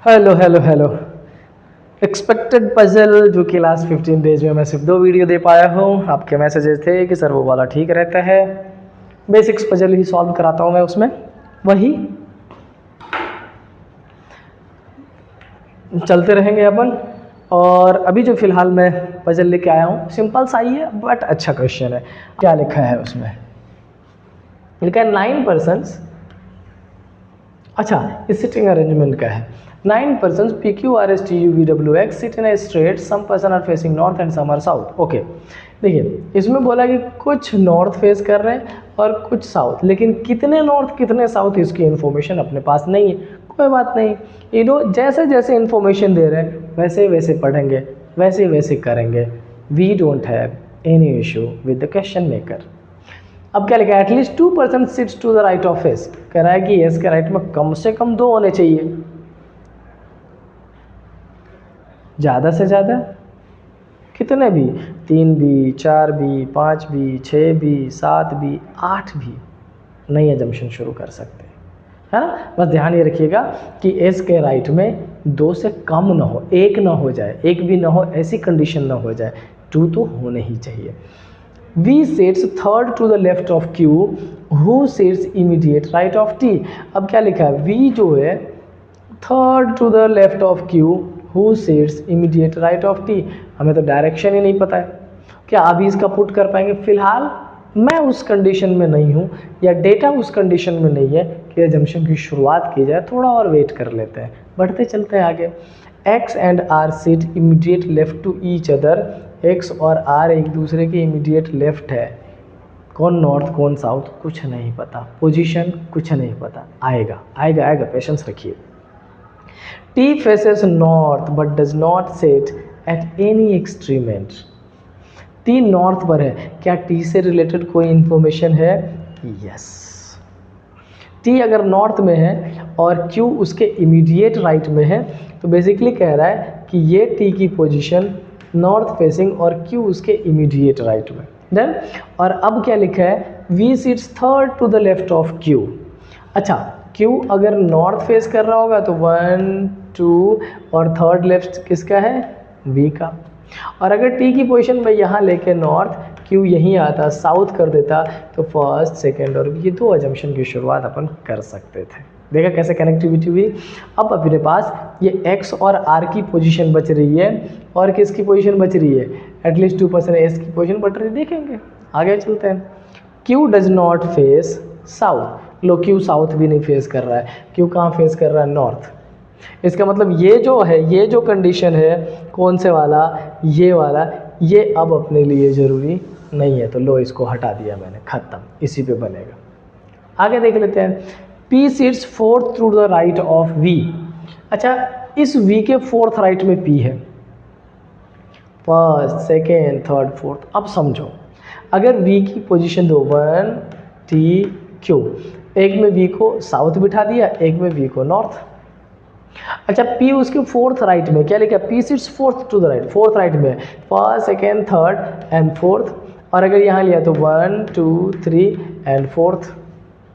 Hello hello hello. Expected puzzle जो कि last 15 days में मैं सिर्फ 2 वीडियो दे पाया हूँ। आपके मैसेजेस थे कि सर वो वाला ठीक रहता है, बेसिक्स पजल ही सॉल्व कराता हूँ मैं उसमें, वही चलते रहेंगे अपन। और अभी जो फ़िलहाल मैं पजल लेके आया हूँ सिंपल सा ही है बट अच्छा क्वेश्चन है। क्या लिखा है उसमें? लिखा है 9 पर्सन्स, अच्छा इस सिटिंग अरेंजमेंट का है। 9 persons P Q R S T U V W X sit in a straight, some person are facing north and some are south। Okay देखिए इसमें बोला कि कुछ नॉर्थ फेस कर रहे हैं और कुछ साउथ, लेकिन कितने नॉर्थ कितने साउथ इसकी इन्फॉर्मेशन अपने पास नहीं है। कोई बात नहीं, ये दो जैसे जैसे इन्फॉर्मेशन दे रहे हैं वैसे वैसे पढ़ेंगे, वैसे वैसे करेंगे। We don't have any issue with the question maker. अब क्या लिखा है? At least 2 person sits to the right of S. कह रहा है कि एस के राइट में कम से कम 2 होने चाहिए, ज़्यादा से ज़्यादा कितने भी, 3 भी, 4 भी, 5 भी, 6 भी, 7 भी, 8 भी नई एजम्पशन शुरू कर सकते हैं, है ना। बस ध्यान ये रखिएगा कि एस के राइट में 2 से कम ना हो, 1 ना हो जाए, 1 भी ना हो, ऐसी कंडीशन ना हो जाए, 2 तो होने ही चाहिए। V sits third to the left of Q, who sits immediate right of T। अब क्या लिखा है? V जो है third to the left of Q, who sits immediate right of T। हमें तो डायरेक्शन ही नहीं पता है, क्या अभी इसका पुट कर पाएंगे? फिलहाल मैं उस कंडीशन में नहीं हूँ या डेटा उस कंडीशन में नहीं है कि एजम्पशन की शुरुआत की जाए, थोड़ा और वेट कर लेते हैं, बढ़ते चलते हैं आगे। X and R sit immediate left to each other। X और R एक दूसरे के इमीडिएट लेफ्ट है। कौन नॉर्थ कौन साउथ कुछ नहीं पता, पोजीशन कुछ नहीं पता, आएगा आएगा आएगा, पेशेंस रखिए। T faces north but does not sit at any extreme end। T north पर है, क्या T से रिलेटेड कोई इंफॉर्मेशन है? यस। T अगर नॉर्थ में है और Q उसके इमीडिएट राइट में है तो बेसिकली कह रहा है कि ये T की पोजीशन नॉर्थ फेसिंग और Q उसके इमीडिएट राइट में। देन और अब क्या लिखा है? V sits third to the left of Q। अच्छा Q अगर नॉर्थ फेस कर रहा होगा तो 1 2 और थर्ड लेफ्ट किसका है? V का। और अगर T की पोजीशन में यहाँ लेके नॉर्थ, Q यहीं आता, साउथ कर देता, तो फर्स्ट सेकेंड और ये 2 एजम्पशन की शुरुआत अपन कर सकते थे। देखा कैसे कनेक्टिविटी हुई। अब अपने पास ये X और R की पोजीशन बच रही है और किसकी पोजीशन बच रही है? एटलीस्ट 2 पर्सन S की पोजीशन बच रही है। देखेंगे आगे चलते हैं। Q does not face south. Low Q south भी नहीं फेस कर रहा है, Q कहाँ फेस कर रहा है? नॉर्थ। इसका मतलब ये जो है, ये जो कंडीशन है, कौन से वाला? ये वाला, ये अब अपने लिए ज़रूरी नहीं है, तो लो इसको हटा दिया मैंने, ख़त्म, इसी पे बनेगा। आगे देख लेते हैं। P sits fourth through the right of V। अच्छा इस V के फोर्थ राइट में P है, फर्स्ट सेकेंड थर्ड फोर्थ। अब समझो, अगर V की पोजीशन दो 1 T Q, एक में V को साउथ बिठा दिया, एक में V को नॉर्थ। अच्छा P उसके फोर्थ राइट में, क्या लिखा? P sits fourth to the right, fourth right में, first second third and fourth. और अगर यहाँ लिया तो 1 2 3 एंड फोर्थ।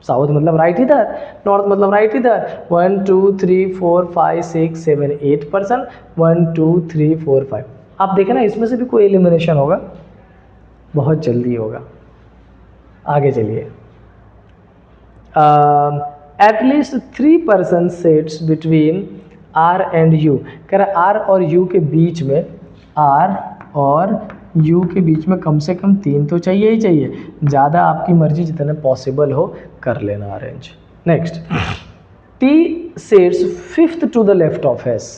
साउथ मतलब राइट इधर, नॉर्थ मतलब राइट इधर। 1 2 3 4 5 6 7 8 पर्सन, 1 2 3 4 5। आप देखें ना इसमें से भी कोई एलिमिनेशन होगा, बहुत जल्दी होगा। आगे चलिए। At least 3 person sets between R and U। कह रहा है R और U के बीच में, R और U के बीच में कम से कम 3 तो चाहिए ही चाहिए, ज़्यादा आपकी मर्जी, जितने पॉसिबल हो कर लेना arrange. Next, T sets fifth to the left of S।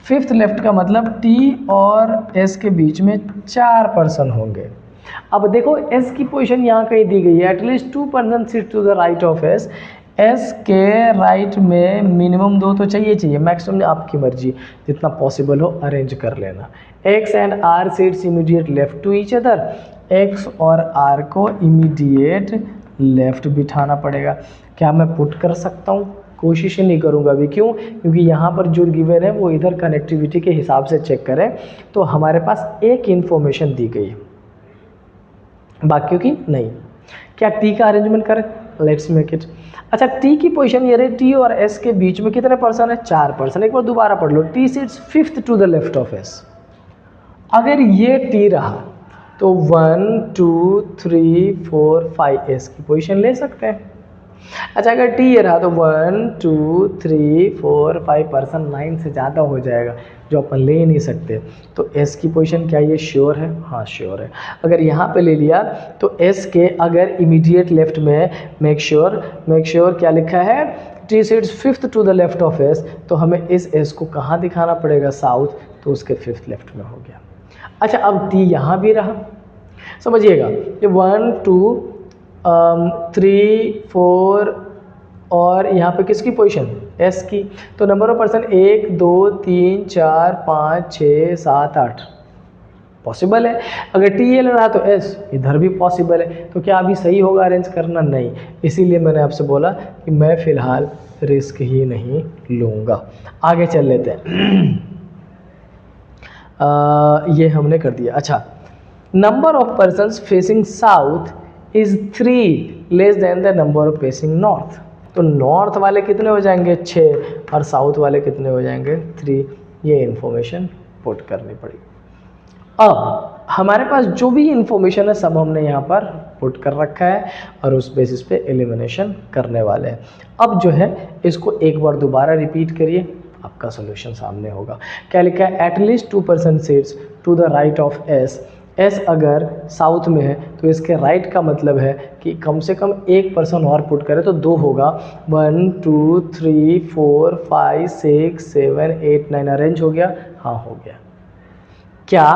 Fifth left का मतलब T और S के बीच में 4 पर्सन होंगे। अब देखो S की पोजीशन यहाँ कहीं दी गई है, at least 2 person sit to the right of S। S के राइट में मिनिमम 2 तो चाहिए चाहिए, मैक्सिमम आपकी मर्जी, जितना पॉसिबल हो अरेंज कर लेना। X and R sits immediate left to each other. X और R को इमीडिएट लेफ्ट बिठाना पड़ेगा। क्या मैं पुट कर सकता हूँ? कोशिश ही नहीं करूँगा अभी। क्यों? क्योंकि यहाँ पर जो गिवन है वो इधर कनेक्टिविटी के हिसाब से चेक करें तो हमारे पास एक इन्फॉर्मेशन दी गई है, बाकियों की नहीं। क्या T का अरेंजमेंट करें? Let's make it. अच्छा टी की पोजीशन ये रही, टी और एस के बीच में कितने पर्सन है, 4 पर्सन। एक बार दोबारा पढ़ लो, T sits 5th to the left of S. अगर ये टी रहा तो 1 2 3 4 5 एस की पोजीशन ले सकते हैं। अच्छा अगर टी ये रहा तो 1 2 3 4 5 पर्सन, 9 से ज़्यादा हो जाएगा जो अपन ले ही नहीं सकते। तो एस की पोजीशन क्या ये श्योर है, हाँ श्योर है। अगर यहाँ पे ले लिया तो एस के अगर इमीडिएट लेफ्ट में मेक श्योर क्या लिखा है, T sits 5th to the left of S, तो हमें इस एस को कहाँ दिखाना पड़ेगा, साउथ, तो उसके 5th लेफ्ट में हो गया। अच्छा अब टी यहाँ भी रहा, समझिएगा ये 1 2 3 4 और यहाँ पे किसकी पोजीशन, एस की। तो नंबर ऑफ पर्सन 1 2 3 4 5 6 7 8 पॉसिबल है। अगर टी एल रहा तो एस इधर भी पॉसिबल है। तो क्या अभी सही होगा अरेंज करना, नहीं। इसीलिए मैंने आपसे बोला कि मैं फ़िलहाल रिस्क ही नहीं लूँगा। आगे चल लेते हैं। ये हमने कर दिया। अच्छा number of persons facing south is 3 less than the number of facing north. तो नॉर्थ वाले कितने हो जाएंगे, 6, और साउथ वाले कितने हो जाएंगे, 3। ये इन्फॉर्मेशन पुट करनी पड़ेगी। अब हमारे पास जो भी इंफॉर्मेशन है सब हमने यहाँ पर पुट कर रखा है और उस बेसिस पे एलिमिनेशन करने वाले हैं। अब जो है इसको एक बार दोबारा रिपीट करिए, आपका सोल्यूशन सामने होगा। क्या लिखा है, at least 2% seats to the right of S. S अगर साउथ में है तो इसके राइट का मतलब है कि कम से कम 1 पर्सन और पुट करे तो 2 होगा। 1 2 3 4 5 6 7 8 9 अरेंज हो गया, हाँ हो गया। क्या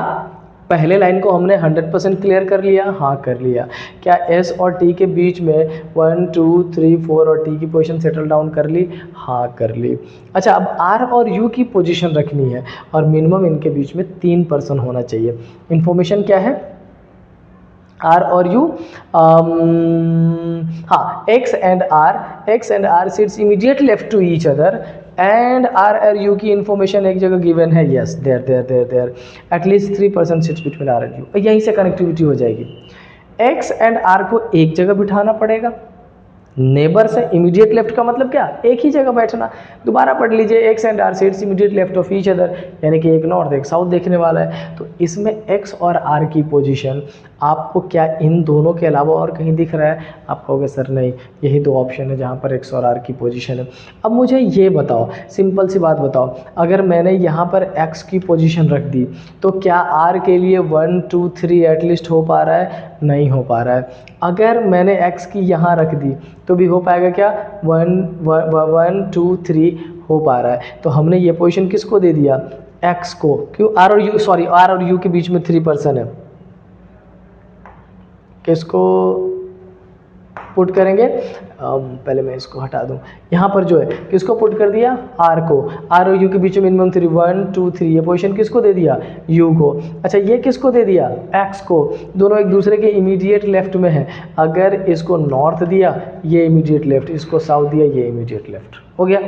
पहले लाइन को हमने 100% क्लियर कर लिया, हाँ कर लिया। क्या एस और टी के बीच में 1 2 3 4 और टी की पोजीशन सेटल डाउन कर ली, हाँ कर ली। अच्छा अब आर और यू की पोजीशन रखनी है और मिनिमम इनके बीच में 3 पर्सन होना चाहिए। इन्फॉर्मेशन क्या है, आर और यू, हाँ x and R sits immediate left to each other and R और यू की इन्फॉर्मेशन एक जगह गिवन है, yes there at least 3% sits between R and U. यहीं से कनेक्टिविटी हो जाएगी। एक्स एंड आर को एक जगह बिठाना पड़ेगा, नेबर से इमीडिएट लेफ्ट का मतलब क्या, एक ही जगह बैठना। दोबारा पढ़ लीजिए, x and R sits immediate left of each other, यानी कि एक नॉर्थ एक साउथ देखने वाला है। तो इसमें एक्स और आर की पोजीशन आपको क्या इन दोनों के अलावा और कहीं दिख रहा है, आप कहोगे सर नहीं, यही 2 ऑप्शन है जहाँ पर एक्स और आर की पोजीशन है। अब मुझे ये बताओ, सिंपल सी बात बताओ, अगर मैंने यहाँ पर एक्स की पोजीशन रख दी तो क्या आर के लिए 1 2 3 एटलीस्ट हो पा रहा है, नहीं हो पा रहा है। अगर मैंने एक्स की यहाँ रख दी तो भी हो पाएगा क्या, 1 2 3 हो पा रहा है। तो हमने ये पोजीशन किसको दे दिया, एक्स को, क्यों, आर और यू के बीच में 3 पर्सन है, किसको पुट करेंगे, पहले मैं इसको हटा दूं, यहाँ पर जो है किसको पुट कर दिया, आर को, आर और यू के बीच में मिनिमम 3 1 2 3, ये पोजीशन किसको दे दिया, यू को। अच्छा ये किसको दे दिया, एक्स को, दोनों एक दूसरे के इमीडिएट लेफ्ट में है। अगर इसको नॉर्थ दिया ये इमीडिएट लेफ्ट, इसको साउथ दिया ये इमीडिएट लेफ्ट, हो गया।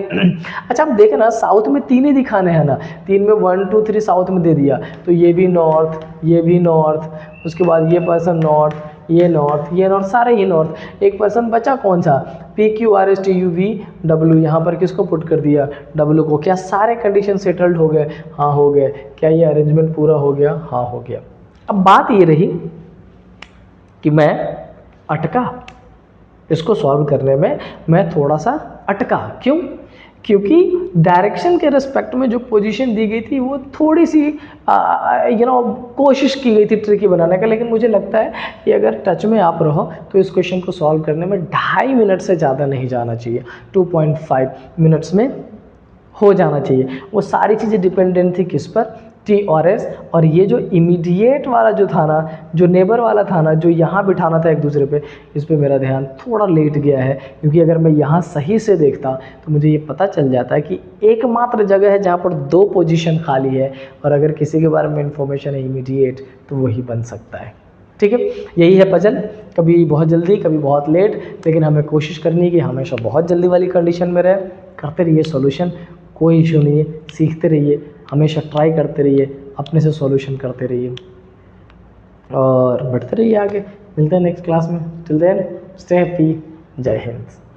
अच्छा अब देखें ना, साउथ में 3 ही दिखाने हैं ना, 3 में 1 2 3 साउथ में दे दिया तो ये भी नॉर्थ, ये भी नॉर्थ, उसके बाद ये पर्सन नॉर्थ, ये नॉर्थ, सारे ही नॉर्थ। एक पर्सन बचा कौन सा, P Q R S T U V W, यहाँ पर किसको पुट कर दिया, डब्ल्यू को। क्या सारे कंडीशन सेटल्ड हो गए, हाँ हो गए। क्या ये अरेंजमेंट पूरा हो गया, हाँ हो गया। अब बात ये रही कि मैं अटका, इसको सॉल्व करने में मैं थोड़ा सा अटका, क्यों, क्योंकि डायरेक्शन के रिस्पेक्ट में जो पोजीशन दी गई थी वो थोड़ी सी कोशिश की गई थी ट्रिकी बनाने का। लेकिन मुझे लगता है कि अगर टच में आप रहो तो इस क्वेश्चन को सॉल्व करने में 2.5 मिनट से ज़्यादा नहीं जाना चाहिए, 2.5 मिनट्स में हो जाना चाहिए। वो सारी चीज़ें डिपेंडेंट थी किस पर, टी और एस। और ये जो इमीडिएट वाला जो था ना, जो नेबर वाला था ना, जो यहाँ बिठाना था एक दूसरे पे, इस पे मेरा ध्यान थोड़ा लेट गया है। क्योंकि अगर मैं यहाँ सही से देखता तो मुझे ये पता चल जाता है कि एकमात्र जगह है जहाँ पर 2 पोजीशन खाली है, और अगर किसी के बारे में इंफॉर्मेशन है इमीडिएट तो वही बन सकता है। ठीक है, यही है पजल, कभी बहुत जल्दी कभी बहुत लेट, लेकिन हमें कोशिश करनी है कि हमेशा बहुत जल्दी वाली कंडीशन में रहे। करते रहिए सॉल्यूशन, कोई इशू नहीं है, सीखते रहिए, हमेशा ट्राई करते रहिए, अपने से सॉल्यूशन करते रहिए और बढ़ते रहिए आगे। मिलते हैं नेक्स्ट क्लास में। टिल देन स्टे हैप्पी, जय हिंद।